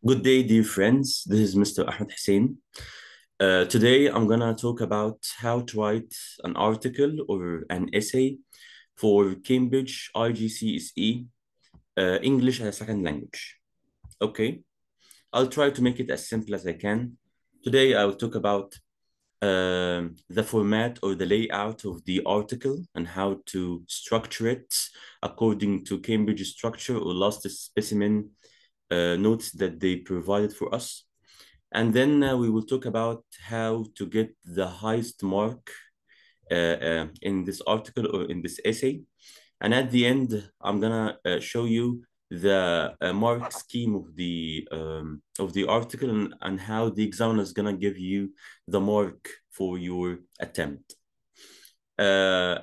Good day, dear friends. This is Mr. Ahmed Hussein. Today, I'm gonna talk about how to write an article or an essay for Cambridge IGCSE English as a second language. Okay, I'll try to make it as simple as I can. Today, I will talk about the format or the layout of the article and how to structure it according to Cambridge structure or last specimen notes that they provided for us. And then we will talk about how to get the highest mark in this article or in this essay. And at the end, I'm gonna show you the mark scheme of the article and how the examiner is gonna give you the mark for your attempt.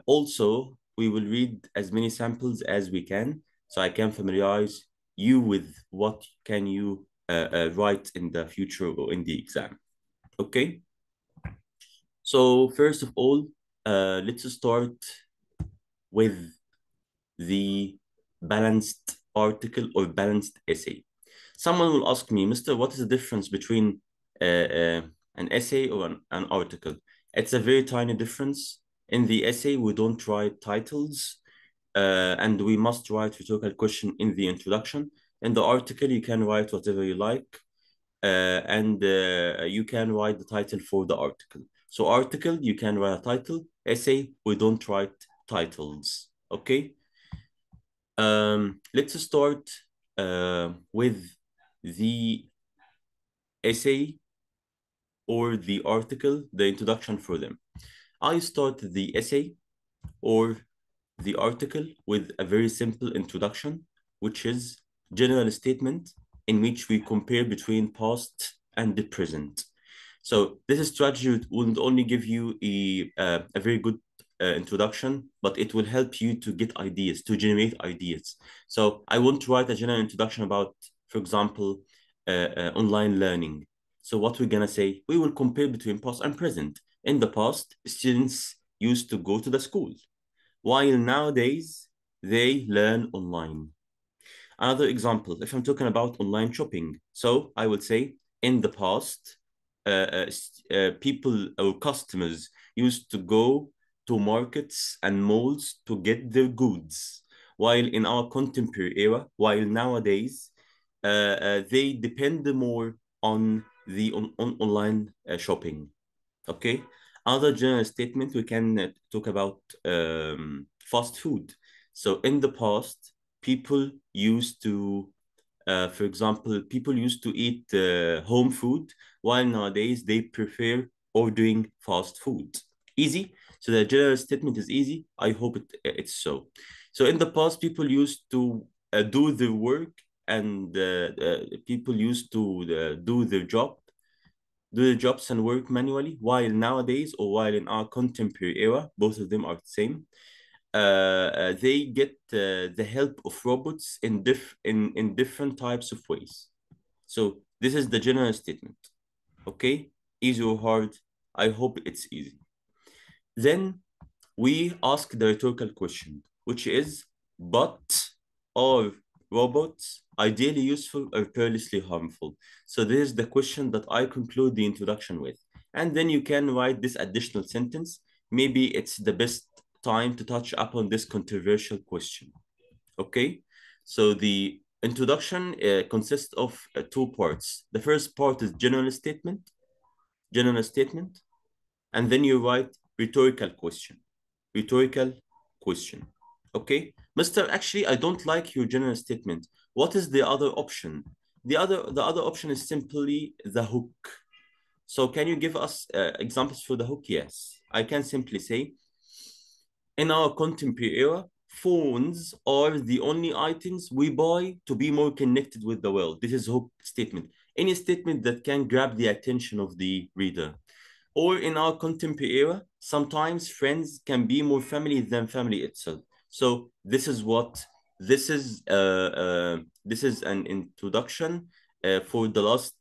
Also, we will read as many samples as we can, so I can familiarize you with what can you write in the future or in the exam. Okay. So first of all, let's start with the balanced article or balanced essay. Someone will ask me, Mr. What is the difference between an essay or an article? It's a very tiny difference. In the essay, we don't write titles, and we must write rhetorical question in the introduction. In the article, you can write whatever you like, and you can write the title for the article. So article, you can write a title. Essay, we don't write titles. Okay. Let's start with the essay or the article, the introduction for them. I start the essay or the article with a very simple introduction, which is general statement in which we compare between past and the present. So this strategy will only give you a very good introduction, but it will help you to get ideas, to generate ideas. So I want to write a general introduction about, for example, online learning. So what we're gonna say, we will compare between past and present. In the past, students used to go to the school, while nowadays they learn online. Another example, if I'm talking about online shopping, so I would say in the past, people or customers used to go to markets and malls to get their goods, while in our contemporary era, while nowadays they depend more on the online shopping. Okay. Other general statement we can talk about fast food. So in the past, people used to, for example, people used to eat home food, while nowadays they prefer ordering fast food. Easy. So the general statement is easy. I hope it's so. So in the past, people used to do their work and people used to do their job, do the jobs and work manually, while nowadays or while in our contemporary era, both of them are the same. They get the help of robots in different types of ways. So this is the general statement. Okay, easy or hard? I hope it's easy. Then we ask the rhetorical question, which is, but are robots ideally useful or perilously harmful? So this is the question that I conclude the introduction with. And then you can write this additional sentence. Maybe it's the best time to touch upon this controversial question. Okay, so the introduction consists of two parts. The first part is general statement, and then you write rhetorical question. Okay, Mr. Actually, I don't like your general statement. What is the other option? The other option is simply the hook. So can you give us examples for the hook? Yes, I can simply say, in our contemporary era, phones are the only items we buy to be more connected with the world. This is hook statement. Any statement that can grab the attention of the reader. Or in our contemporary era, sometimes friends can be more family than family itself. So this is what this is an introduction for the last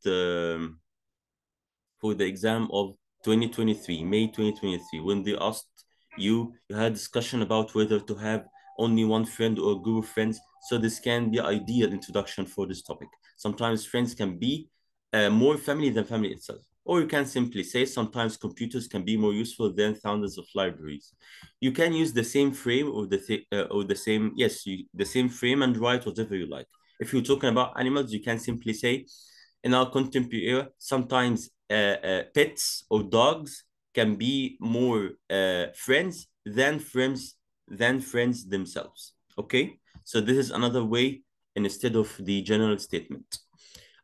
for the exam of 2023, May 2023, when they asked you had discussion about whether to have only one friend or group of friends. So this can be ideal introduction for this topic. Sometimes friends can be more family than family itself. Or you can simply say sometimes computers can be more useful than thousands of libraries. You can use the same frame or the same, yes, the same frame and write whatever you like. If you're talking about animals, you can simply say, in our contemporary era, sometimes pets or dogs can be more friends than friends themselves. Okay, so this is another way instead of the general statement.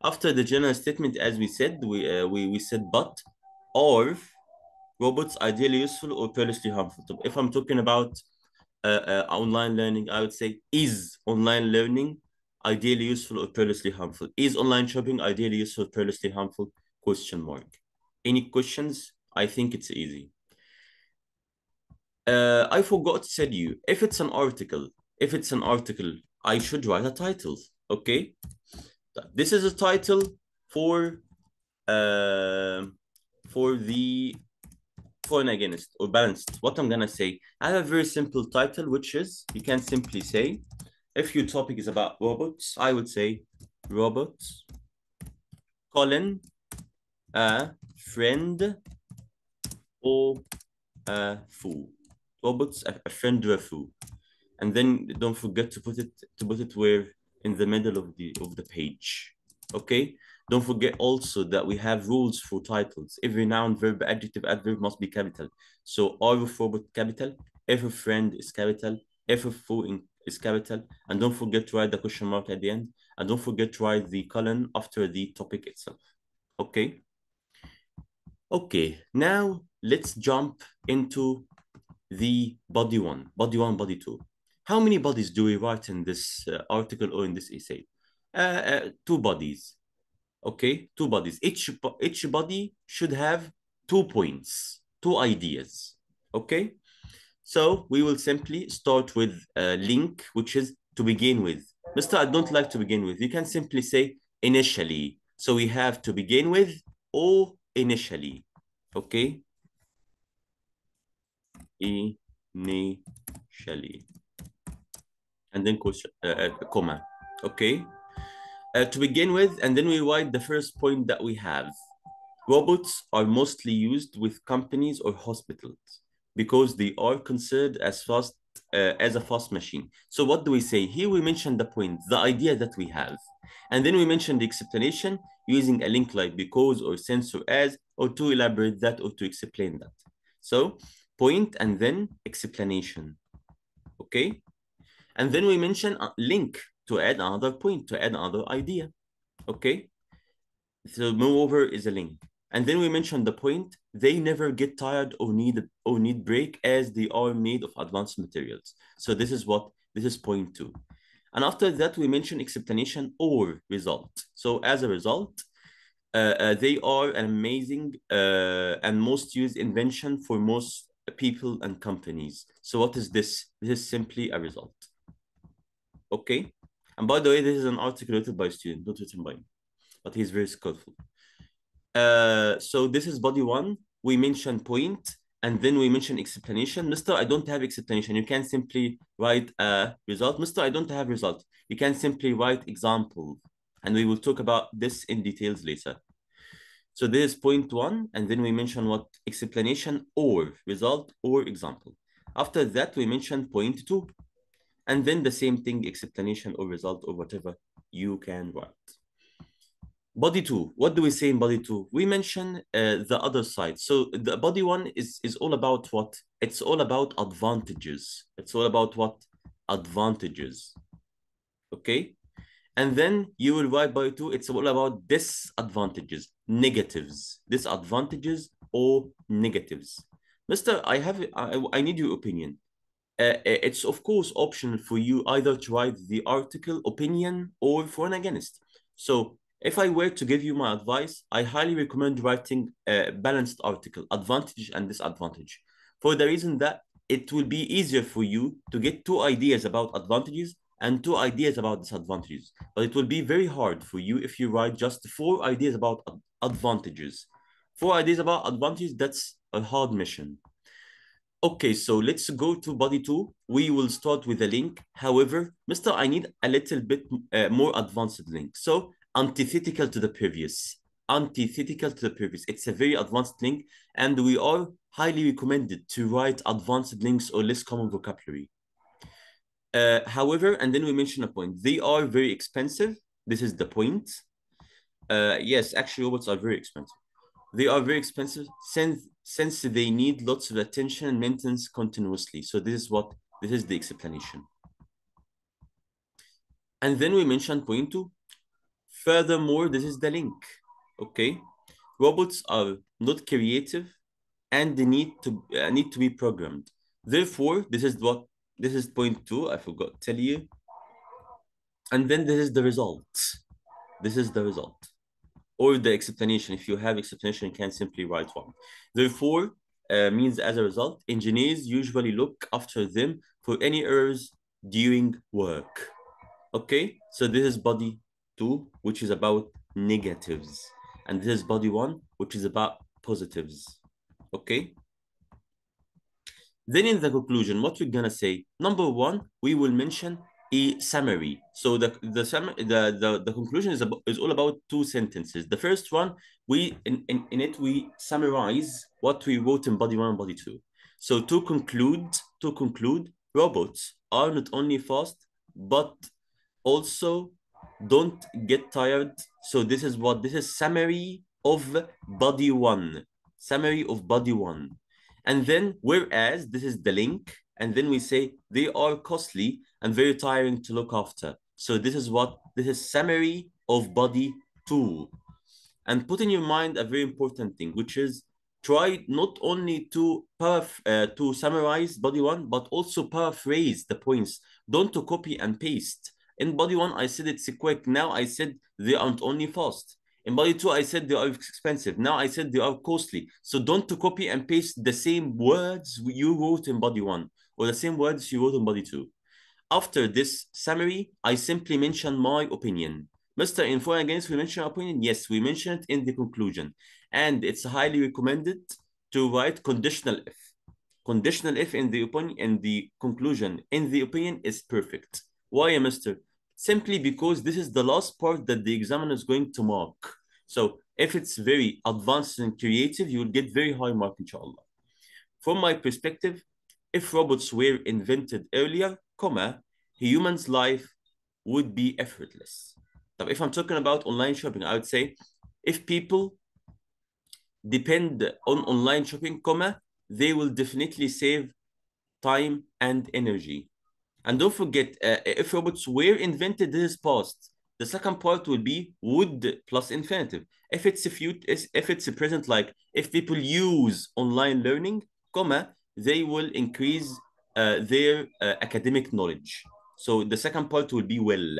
After the general statement, as we said, we said but or robots ideally useful or perilously harmful. So if I'm talking about online learning, I would say is online learning ideally useful or perilously harmful? Is online shopping ideally useful or perilously harmful? Question mark. Any questions? I think it's easy. I forgot to tell you, if it's an article, I should write a title. Okay, this is a title for uh, for the for and against or balanced. What I'm gonna say, I have a very simple title, which is you can simply say, if your topic is about robots, I would say robots, colon, a friend or a fool. Robots, a friend or a fool. And then don't forget to put it where in the middle of the page. Okay? Don't forget also that we have rules for titles. Every noun, verb, adjective, adverb must be capital. So R of robot capital, F of friend is capital, F of fool is capital, and don't forget to write the question mark at the end, and don't forget to write the colon after the topic itself. Okay? Okay, now let's jump into the body one, body two. How many bodies do we write in this article or in this essay? Two bodies. Okay, two bodies. Each body should have 2 points, two ideas. Okay, so we will simply start with a link, which is to begin with. Mister, I don't like to begin with. You can simply say initially. So we have to begin with or initially. Okay, initially. And then question, comma. Okay. To begin with, and then we write the first point that we have. Robots are mostly used with companies or hospitals because they are considered as a fast machine. So what do we say? Here we mention the point, the idea that we have. And then we mention the explanation using a link like because or since or as, or to elaborate that or to explain that. So point and then explanation. Okay. And then we mention a link to add another point, to add another idea. Okay. So moreover is a link. And then we mention the point, they never get tired or need break as they are made of advanced materials. So this is point two. And after that, we mention explanation or result. So as a result, they are an amazing and most used invention for most people and companies. So what is this? This is simply a result. Okay. And by the way, this is an article written by a student, not written by me, but he's very skillful. So this is body one. We mention point, and then we mention explanation. Mister, I don't have explanation. You can simply write a result. Mister, I don't have result. You can simply write example, and we will talk about this in details later. So this is point one, and then we mention what explanation or result or example. After that, we mention point two, and then the same thing, explanation or result or whatever you can write. Body two, what do we say in body two? We mention the other side. So the body one is all about what? It's all about advantages. It's all about what? Advantages. Okay? And then you will write body two, it's all about disadvantages, negatives, disadvantages or negatives. Mister, I need your opinion. It's of course optional for you either to write the article opinion or for and against. So if I were to give you my advice, I highly recommend writing a balanced article, advantage and disadvantage, for the reason that it will be easier for you to get two ideas about advantages and two ideas about disadvantages. But it will be very hard for you if you write just 4 ideas about advantages. 4 ideas about advantages, that's a hard mission. Okay, so let's go to body 2. We will start with a link. However, Mr. I need a little bit more advanced link. So antithetical to the previous. Antithetical to the previous. It's a very advanced link, and we are highly recommended to write advanced links or less common vocabulary. However, and then we mention a point. They are very expensive. This is the point. Yes, actually, robots are very expensive. They are very expensive since they need lots of attention and maintenance continuously. So this is the explanation. And then we mentioned point 2. Furthermore, this is the link. Okay, robots are not creative and they need to be programmed. Therefore, this is point 2. I forgot to tell you. And then this is the result. This is the result. Or the explanation. If you have explanation, you can simply write one. Therefore, means as a result, engineers usually look after them for any errors during work. Okay, so this is body 2, which is about negatives. And this is body 1, which is about positives. Okay. Then in the conclusion, what we're gonna say, number 1, we will mention a summary. So the conclusion is all about 2 sentences. The first one, in it we summarize what we wrote in body 1 and body 2. So to conclude, robots are not only fast, but also don't get tired. So this is summary of body 1. Summary of body 1. And then, whereas this is the link, and then we say they are costly and very tiring to look after. So this is summary of body 2. And put in your mind a very important thing, which is try not only to summarize body 1, but also paraphrase the points. Don't to copy and paste. In body 1, I said it's quick. Now I said they aren't only fast. In body 2, I said they are expensive. Now I said they are costly. So don't to copy and paste the same words you wrote in body 1 or the same words you wrote in body 2. After this summary, I simply mention my opinion. Mr. In for and against, we mention our opinion? Yes, we mention it in the conclusion. And it's highly recommended to write conditional if. Conditional if in the opinion and the conclusion in the opinion is perfect. Why, Mr.? Simply because this is the last part that the examiner is going to mark. So if it's very advanced and creative, you will get very high mark, inshallah. From my perspective, if robots were invented earlier, humans' life would be effortless. Now, if I'm talking about online shopping, I would say if people depend on online shopping, they will definitely save time and energy. And don't forget, if robots were invented, this is past. The second part will be would plus infinitive. If it's a present, like if people use online learning, they will increase their academic knowledge. So the second part will be will.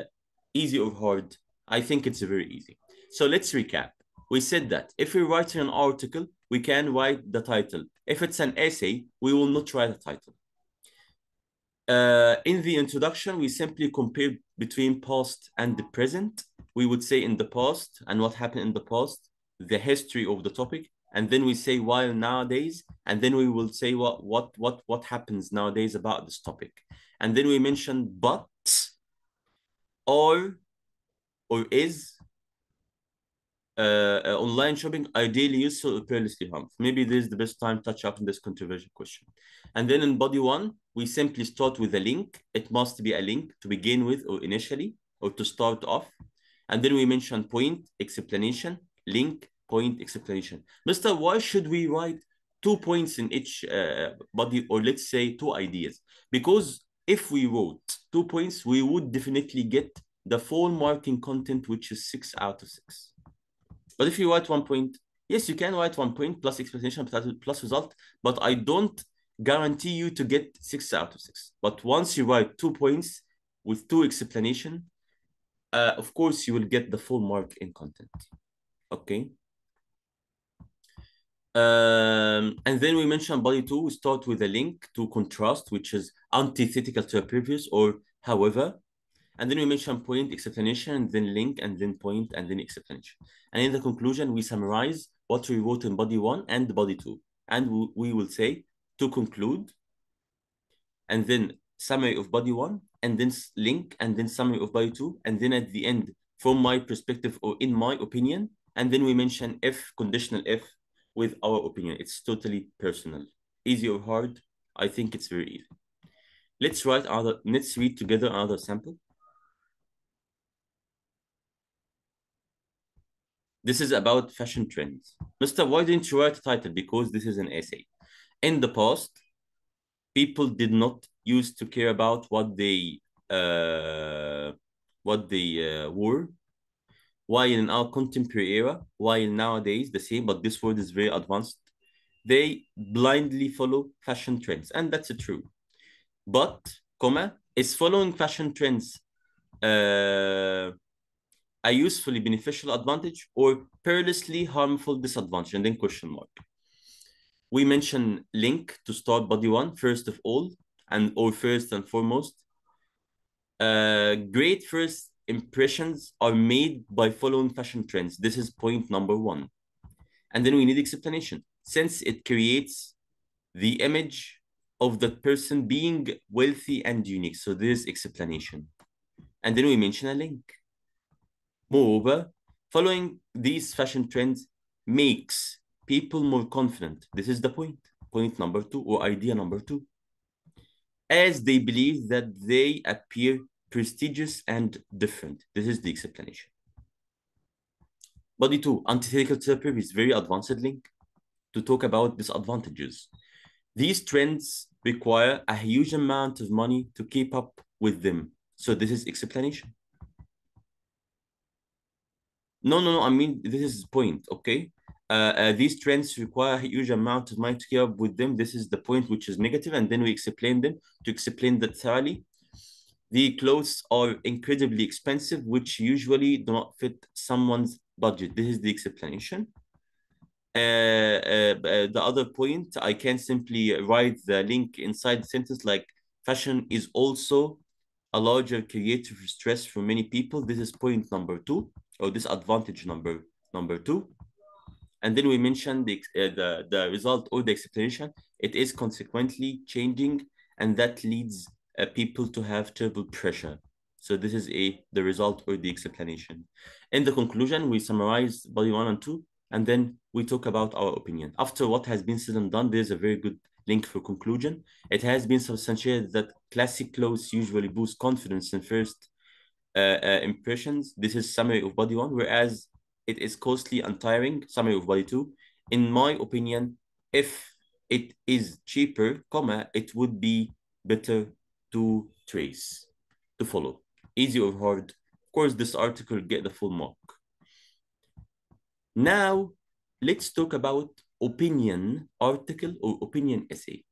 Easy or hard? I think it's very easy. So let's recap. We said that if we're writing an article, we can write the title. If it's an essay, we will not write a title. In the introduction, we simply compare between past and the present. We would say in the past and what happened in the past, the history of the topic, and then we say while nowadays, and then we will say what happens nowadays about this topic. And then we mention but or is online shopping ideally useful or perilously harmful? Maybe this is the best time to touch up on this controversial question. And then in body 1, we simply start with a link. It must be a link to begin with or initially or to start off. And then we mention point, explanation, link, point, explanation. Mr. Why should we write 2 points in each body, or let's say 2 ideas? Because if we wrote 2 points, we would definitely get the full marking content, which is 6 out of 6. But if you write 1 point, yes, you can write 1 point plus explanation plus result, but I don't guarantee you to get 6 out of 6. But once you write 2 points with 2 explanation, of course, you will get the full mark in content. Okay. And then we mentioned body 2, we start with a link to contrast, which is antithetical to a previous or however. And then we mention point, explanation, and then link, and then point, and then explanation. And in the conclusion, we summarize what we wrote in body 1 and body 2. And we will say to conclude, and then summary of body one, and then link, and then summary of body two, and then at the end, from my perspective or in my opinion, and then we mention if, conditional if, with our opinion. It's totally personal. Easy or hard? I think it's very easy. Let's read together another sample. This is about fashion trends. Mister, why didn't you write a title? Because this is an essay. In the past, people did not used to care about what they wore, while in our contemporary era, while nowadays the same, but this word is very advanced, they blindly follow fashion trends, and that's true. But, is following fashion trends a usefully beneficial advantage or perilously harmful disadvantage? And then question mark. We mention link to start body one, first of all, or first and foremost. Great first impressions are made by following fashion trends. This is point number one. And then we need explanation, since it creates the image of the person being wealthy and unique. So this explanation. And then we mention a link. Moreover, following these fashion trends makes people more confident. This is the point. Point number two, or idea number two. As they believe that they appear prestigious and different. This is the explanation. Body two, antithetical therapy is very advanced link to talk about disadvantages. These trends require a huge amount of money to keep up with them. So this is explanation. No. I mean, this is point, okay? These trends require a huge amount of money to keep up with them. This is the point, which is negative, and then we explain them to explain that thoroughly. The clothes are incredibly expensive, which usually do not fit someone's budget. This is the explanation. The other point, I can simply write the link inside the sentence like fashion is also a larger creative stress for many people. This is point number two, or disadvantage number two. And then we mentioned the result or the explanation. It is consequently changing, and that leads people to have terrible pressure. So this is the result or the explanation. In the conclusion, we summarize body one and two, and then we talk about our opinion. After what has been said and done, there's a very good link for conclusion. It has been substantiated that classic clothes usually boost confidence in first impressions. This is summary of body one, whereas it is costly and tiring, summary of body two. In my opinion, if it is cheaper, it would be better to trace, to follow. Easy or hard? Of course, this article get the full mark. Now, let's talk about opinion article or opinion essay.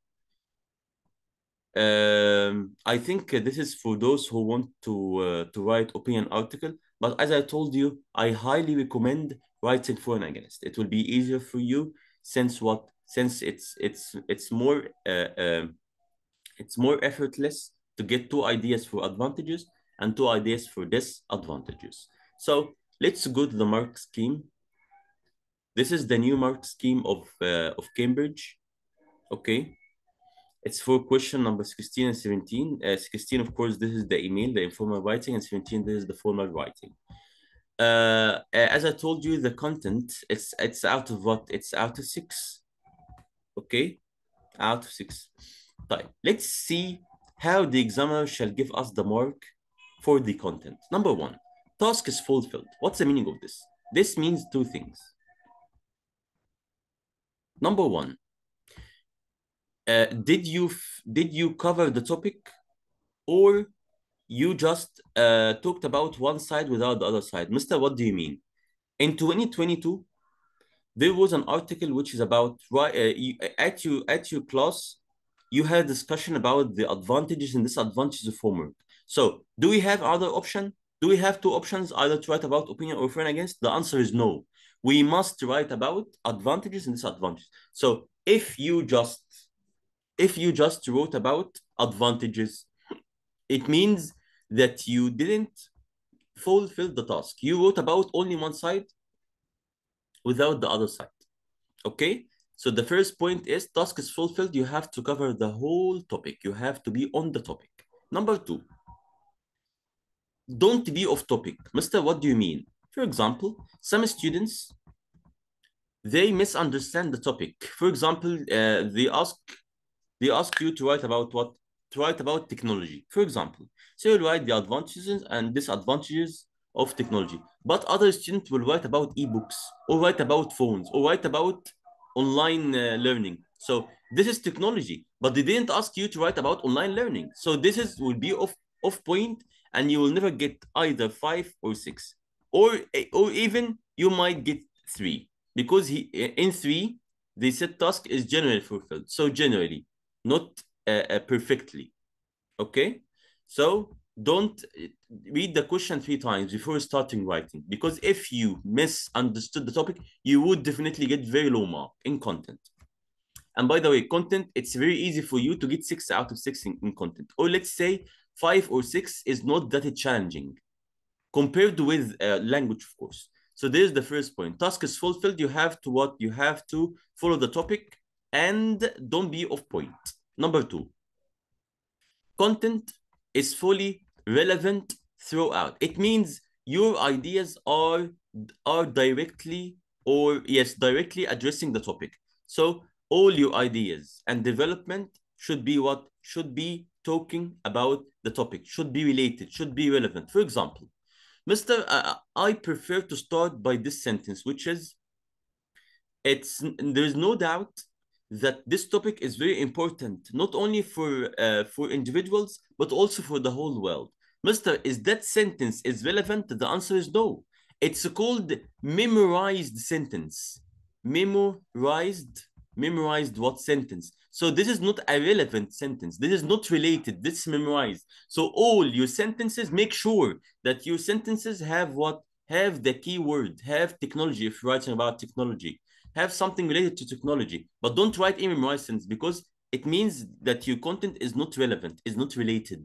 I think this is for those who want to write opinion article. But as I told you, I highly recommend writing for and against. It will be easier for you since it's more effortless to get two ideas for advantages and two ideas for disadvantages. So let's go to the mark scheme. This is the new mark scheme of Cambridge. Okay. It's for question number 16 and 17. 16, of course, this is the email, the informal writing, and 17, this is the formal writing. As I told you, the content, it's out of what? It's out of 6. Okay? Out of 6. Right. Let's see how the examiner shall give us the mark for the content. Number 1, task is fulfilled. What's the meaning of this? This means two things. Number 1, did you cover the topic, or you just talked about one side without the other side? Mister, what do you mean? In 2022, there was an article which is about at your class, you had a discussion about the advantages and disadvantages of homework. So do we have other option? Do we have two options, either to write about opinion or for and against? The answer is no. We must write about advantages and disadvantages. So if you just wrote about advantages, it means that you didn't fulfill the task. You wrote about only one side without the other side. Okay? So the first point is task is fulfilled. You have to cover the whole topic. You have to be on the topic. Number two, don't be off topic. Mister, what do you mean? For example, some students, they misunderstand the topic. For example, they ask you to write about what? To write about technology, for example. So you write the advantages and disadvantages of technology. But other students will write about ebooks, or write about phones, or write about online learning. So this is technology, but they didn't ask you to write about online learning. So this is will be off point, and you will never get either 5 or 6, or even you might get 3, because in 3 they said task is generally fulfilled. So generally, not perfectly. Okay, so don't read the question 3 times before starting writing, because if you misunderstood the topic, you would definitely get very low mark in content. And by the way, content, it's very easy for you to get 6 out of 6 in content, or let's say 5 or 6 is not that challenging compared with language, of course. So there's the first point. Task is fulfilled. You have to what? You have to follow the topic and don't be off point. Number 2, content is fully relevant throughout. It means your ideas are directly, or yes, directly addressing the topic. So all your ideas and development should be what? Should be talking about the topic, should be related, should be relevant. For example, Mr. I prefer to start by this sentence, which is, there is no doubt that this topic is very important, not only for individuals, but also for the whole world. Mister, is that sentence is relevant? The answer is no. It's called memorized sentence. Memorized what sentence? So this is not a relevant sentence. This is not related. This is memorized. So all your sentences, make sure that your sentences have what? Have the keyword, have technology if you're writing about technology. Have something related to technology, but don't write a memorized sentence, because it means that your content is not relevant, is not related.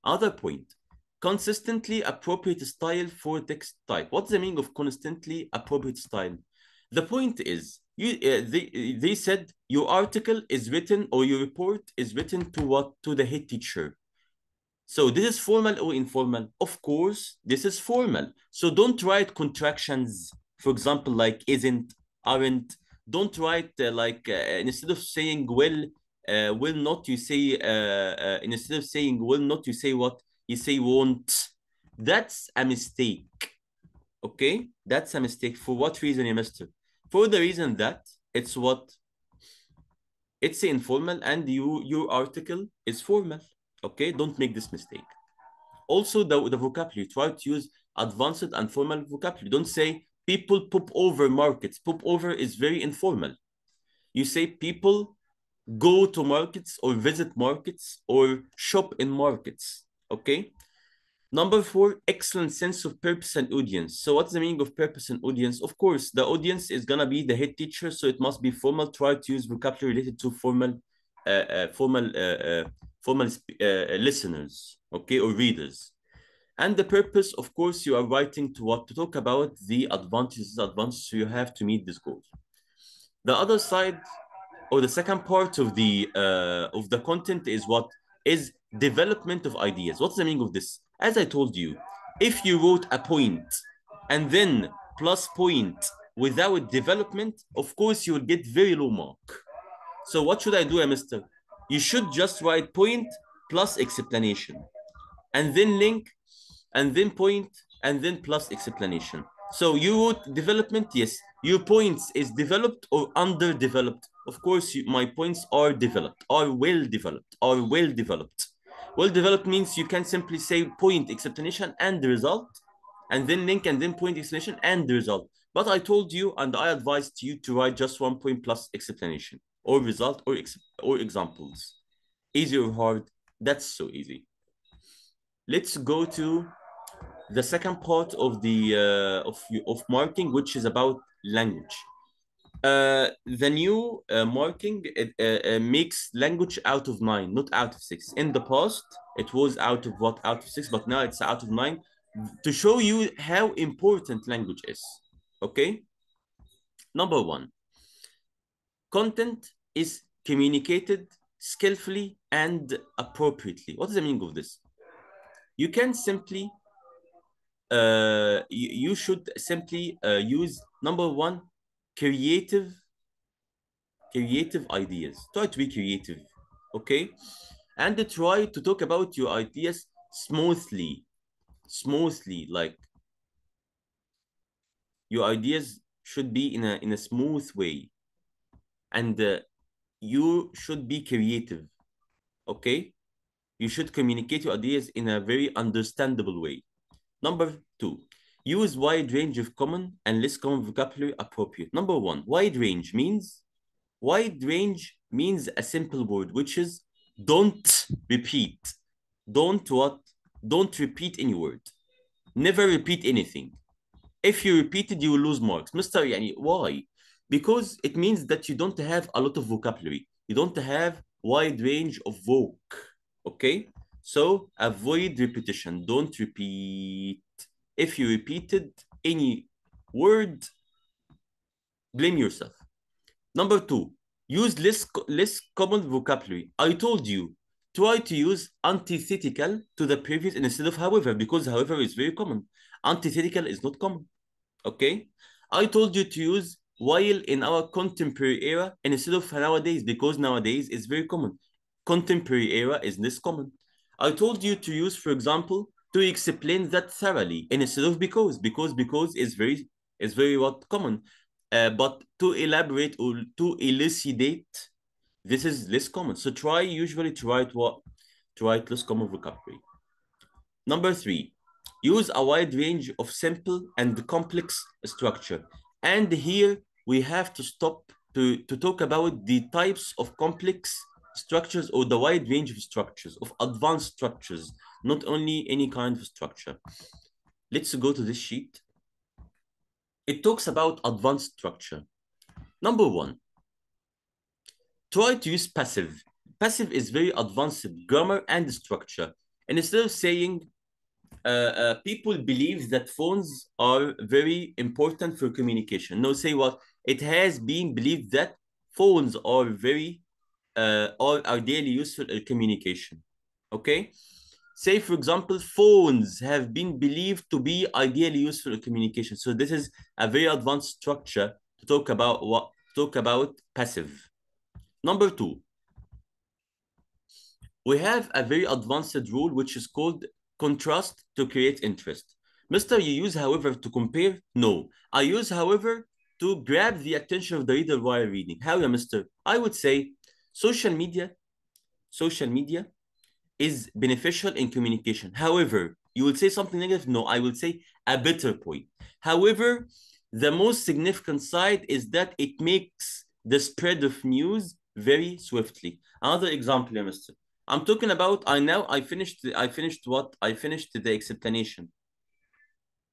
Other point, consistently appropriate style for text type. What's the meaning of constantly appropriate style? The point is, they said your article is written, or your report is written to what? To the head teacher. So this is formal or informal? Of course, this is formal. So don't write contractions, for example, like isn't, aren't. Don't write instead of saying will not, you say, instead of saying will not, you say what? You say won't. That's a mistake. Okay? That's a mistake. For what reason, you mister? For the reason that it's what? It's informal, and your article is formal. Okay? Don't make this mistake. Also, the vocabulary. Try to use advanced and formal vocabulary. Don't say people pop over markets. Pop over is very informal. You say people go to markets, or visit markets, or shop in markets. Okay? Number 4, excellent sense of purpose and audience. So what's the meaning of purpose and audience? Of course, the audience is gonna be the head teacher, so it must be formal. Try to use vocabulary related to formal listeners, okay, or readers. And the purpose, of course, you are writing to what? To talk about the advantages, so you have to meet this goal. The other side, or the second part of the content, is what? Is development of ideas. What's the meaning of this? As I told you, if you wrote a point and then plus point without development, of course you will get very low mark. So what should I do, mister? You should just write point plus explanation, and then link, and then point, and then plus explanation. So you wrote development, yes. Your points is developed or underdeveloped. Of course, my points are developed, are well developed, are well developed. Well developed means you can simply say point, explanation, and the result, and then link, and then point, explanation, and the result. But I told you, and I advised you to write just 1 point plus explanation, or result, or examples. Easy or hard? That's so easy. Let's go to the second part of the of marking, which is about language. The new marking, makes language out of 9, not out of 6. In the past, it was out of what? Out of 6, but now it's out of 9, to show you how important language is. Okay. Number 1, Content is communicated skillfully and appropriately. What is the meaning of this? You can simply, you should simply use number one, creative ideas. Try to be creative, okay? And try to talk about your ideas smoothly, like your ideas should be in a smooth way, and you should be creative, okay? You should communicate your ideas in a very understandable way. Number two, use wide range of common and less common vocabulary appropriate. Number one, wide range means a simple word, which is don't repeat. Don't what? Don't repeat any word. Never repeat anything. If you repeat it, you will lose marks. Mr. Yani, why? Because it means that you don't have a lot of vocabulary. You don't have wide range of voc. Okay? So avoid repetition. Don't repeat. If you repeated any word, blame yourself. Number two, use less common vocabulary. I told you, try to use antithetical to the previous instead of however, because however is very common. Antithetical is not common. Okay? I told you to use while in our contemporary era instead of nowadays, because nowadays is very common. Contemporary era is less common. I told you to use, for example, to explain that thoroughly instead of because is very what common. But to elaborate or to elucidate, this is less common. So usually to write what? To write less common vocabulary. Number three, use a wide range of simple and complex structure. And here we have to stop to talk about the types of complex structures or the wide range of structures, of advanced structures, not only any kind of structure. Let's go to this sheet. It talks about advanced structure. Number one, try to use passive. Passive is very advanced grammar and structure. And instead of saying people believe that phones are very important for communication. No, say what? It has been believed that phones are very are daily useful in communication. Okay? Say, for example, phones have been believed to be ideally useful in communication. So this is a very advanced structure to talk about passive. Number two, we have a very advanced rule which is called contrast to create interest. Mister, you use however to compare? No. I use however to grab the attention of the reader while reading. How, yeah, mister? I would say social media is beneficial in communication. However, you will say something negative? No, I will say a better point. However, the most significant side is that it makes the spread of news very swiftly. Another example, yeah, mister. I'm talking about, I finished the explanation.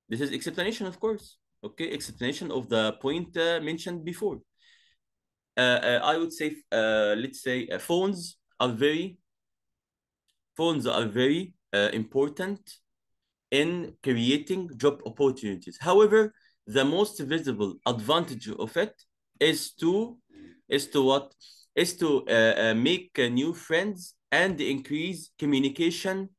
This is explanation, of course. Okay, explanation of the point mentioned before. I would say, let's say phones are very important in creating job opportunities. However, the most visible advantage of it is to what? Is to make new friends and increase communication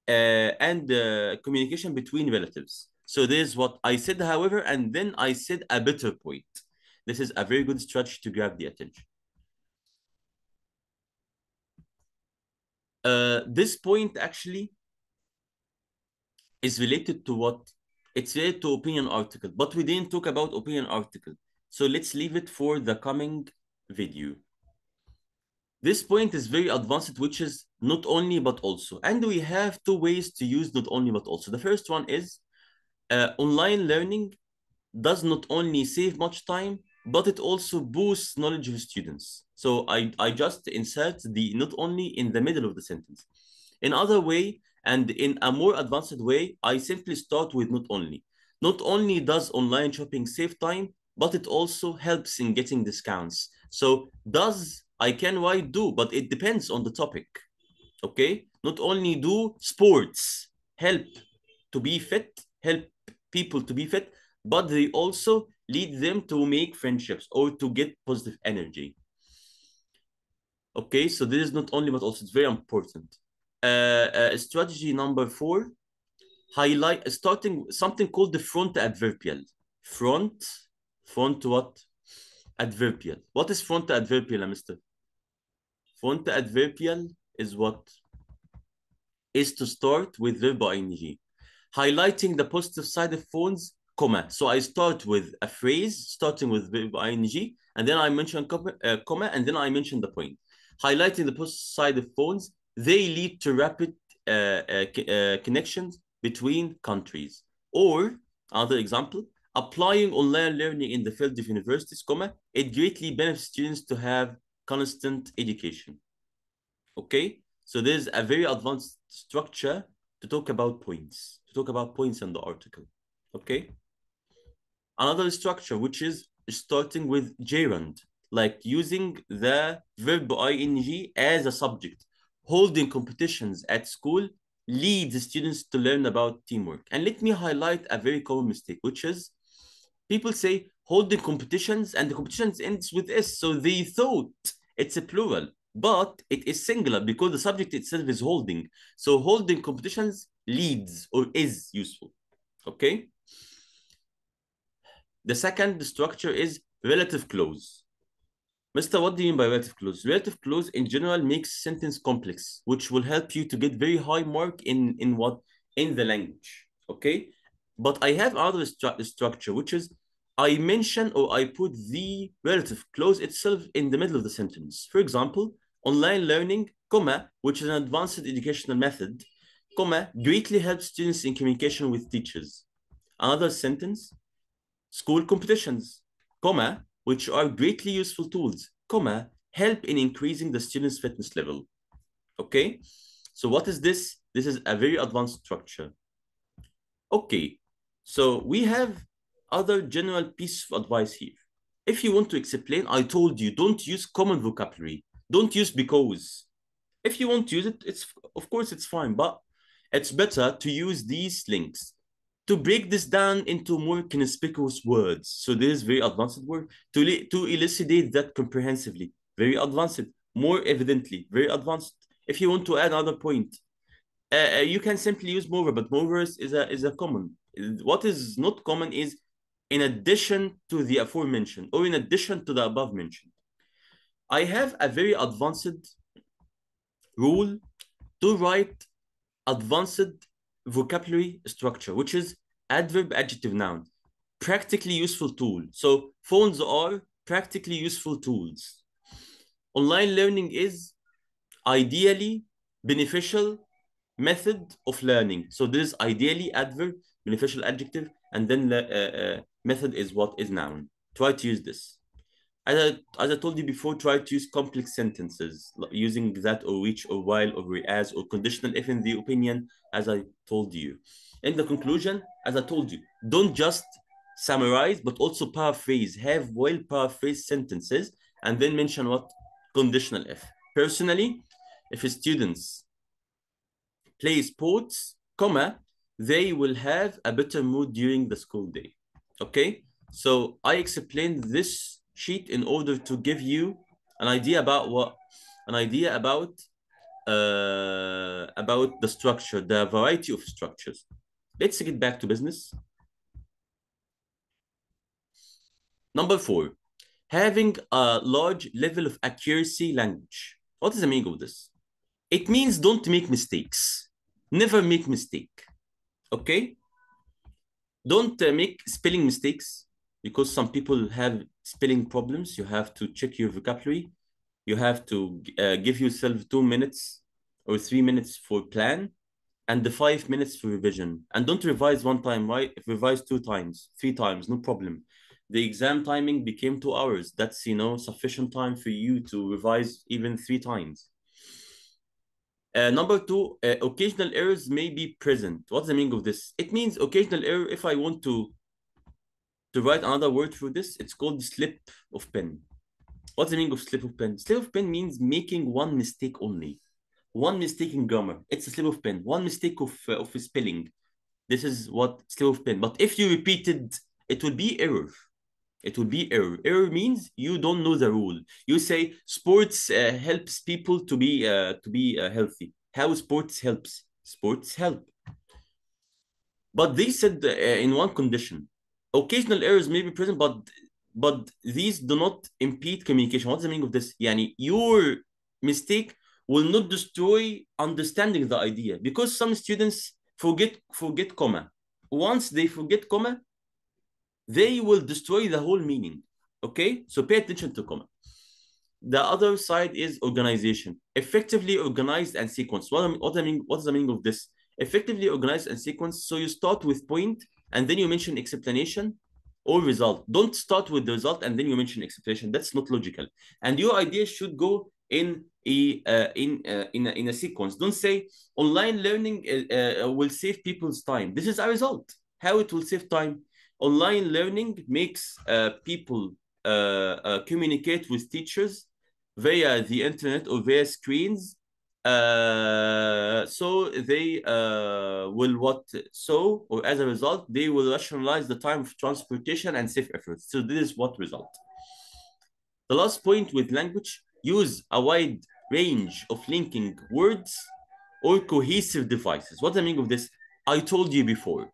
communication between relatives. So this is what I said, however, and then I said a better point. This is a very good strategy to grab the attention. This point actually is related to what? It's related to opinion article, but we didn't talk about opinion article. So let's leave it for the coming video. This point is very advanced, which is not only but also. And we have two ways to use not only but also. The first one is online learning does not only save much time, but it also boosts knowledge of students. So I just insert the not only in the middle of the sentence. In other way, and in a more advanced way, I simply start with not only. Not only does online shopping save time, but it also helps in getting discounts. So does I can why do, but it depends on the topic. Okay? Not only do sports help to be fit, help people to be fit, but they also lead them to make friendships or to get positive energy. Okay, so this is not only, but also it's very important. Strategy number 4, highlight starting something called the front adverbial. Front what? Adverbial. What is front adverbial, Mr.? Front adverbial is what? Is to start with verb ing. Highlighting the positive side of phones, comma. So I start with a phrase starting with verb ing, and then I mention comma, and then I mention the point. Highlighting the positive side of phones, they lead to rapid connections between countries. Or, another example, applying online learning in the field of universities, comma, it greatly benefits students to have constant education. Okay? So there's a very advanced structure to talk about points, in the article. Okay? Another structure, which is starting with gerund, like using the verb ing as a subject. Holding competitions at school leads students to learn about teamwork. And let me highlight a very common mistake, which is people say holding competitions, and the competitions ends with S. So they thought it's a plural, but it is singular because the subject itself is holding. So holding competitions leads or is useful. Okay? The second structure is relative clause. Mr. What do you mean by relative clause? Relative clause in general makes sentence complex, which will help you to get very high mark in what? In the language. Okay? But I have another structure, which is I mention or I put the relative clause itself in the middle of the sentence. For example, online learning, comma, which is an advanced educational method, comma, greatly helps students in communication with teachers. Another sentence, school competitions, comma, which are greatly useful tools, comma, help in increasing the student's fitness level. Okay? So what is this? This is a very advanced structure. Okay, so we have other general piece of advice here. If you want to explain, I told you, don't use common vocabulary. Don't use because. If you want to use it, of course it's fine, but it's better to use these links to break this down into more conspicuous words. So this is very advanced word to elucidate that comprehensively. Very advanced, more evidently, very advanced. If you want to add another point, you can simply use mover, but mover is a common. What is not common is in addition to the aforementioned or in addition to the above mentioned. I have a very advanced rule to write advanced vocabulary structure, which is adverb, adjective, noun. Practically useful tool. So phones are practically useful tools. Online learning is ideally beneficial method of learning. So this is ideally adverb, beneficial adjective, and then method is what is noun. Try to use this. As I told you before, try to use complex sentences using that or which or while or whereas or conditional if in the opinion, as I told you. In the conclusion, as I told you, don't just summarize, but also paraphrase. Have well paraphrased sentences and then mention what? Conditional if. Personally, if students play sports, comma, they will have a better mood during the school day. Okay? So I explained this sheet in order to give you an idea about what? An idea about the structure, the variety of structures. Let's get back to business. Number 4, having a large level of accuracy language. What is the meaning of this? It means don't make mistakes. Never make mistake. Okay? Don't make spelling mistakes because some people have spelling problems. You have to check your vocabulary. You have to give yourself 2 minutes or 3 minutes for plan and the 5 minutes for revision. And don't revise one time, right? Revise 2 times, 3 times, no problem. The exam timing became 2 hours. That's, sufficient time for you to revise even 3 times. Number 2, occasional errors may be present. What's the meaning of this? It means occasional error. If I want to write another word for this, it's called slip of pen. What's the meaning of slip of pen? Slip of pen means making one mistake only. One mistake in grammar. It's a slip of pen. One mistake of spelling. This is what slip of pen. But if you repeated, it would be error. It will be error. Error means you don't know the rule. You say sports helps people to be healthy. How sports helps? Sports help. But they said in one condition, occasional errors may be present, but these do not impede communication. What's the meaning of this? Yani your mistake will not destroy understanding the idea, because some students forget comma. Once they forget comma, they will destroy the whole meaning. Okay, so pay attention to comma. The other side is organization. Effectively organized and sequenced. What's the meaning of this? Effectively organized and sequenced. So you start with point and then you mention explanation or result. Don't start with the result and then you mention explanation. That's not logical. And your idea should go in a sequence. Don't say online learning will save people's time. This is a result. How it will save time? Online learning makes people communicate with teachers via the internet or via screens. So they will what? So, or as a result, they will rationalize the time of transportation and save efforts. So this is what result. The last point with language, use a wide range of linking words or cohesive devices. What's the meaning of this? I told you before,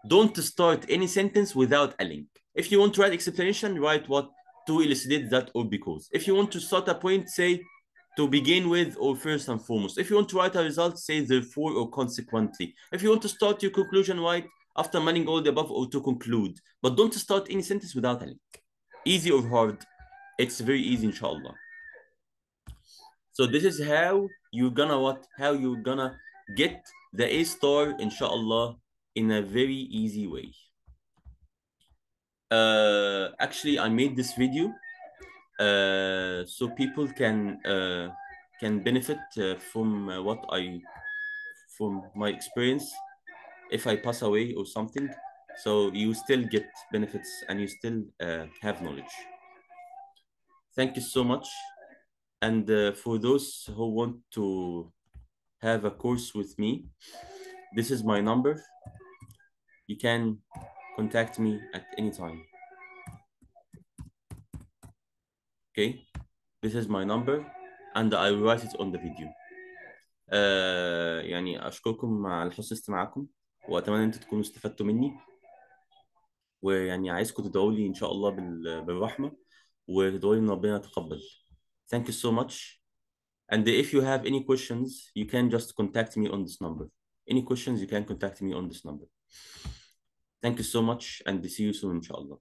don't start any sentence without a link. If you want to write explanation, write what? To illustrate that or because. If you want to start a point, say to begin with or first and foremost. If you want to write a result, say therefore or consequently. If you want to start your conclusion, write after manning all the above or to conclude. But don't start any sentence without a link. Easy or hard? It's very easy, inshallah. So this is how you're gonna what? How you're gonna get the A star, inshallah, in a very easy way. Actually, I made this video so people can benefit from from my experience if I pass away or something. So you still get benefits and you still have knowledge. Thank you so much. And for those who want to have a course with me, this is my number. You can contact me at any time. Okay, this is my number and I will write it on the video. يعني أشكركم على حسن استماعكم وأتمنى أن أنتم تكونوا استفدتوا مني، ويعني عايزكم تدعوا لي إن شاء الله بالرحمة وتدعوا لي إن ربنا يتقبل. Thank you so much. And if you have any questions, you can just contact me on this number. Any questions, you can contact me on this number. Thank you so much and see you soon, inshallah.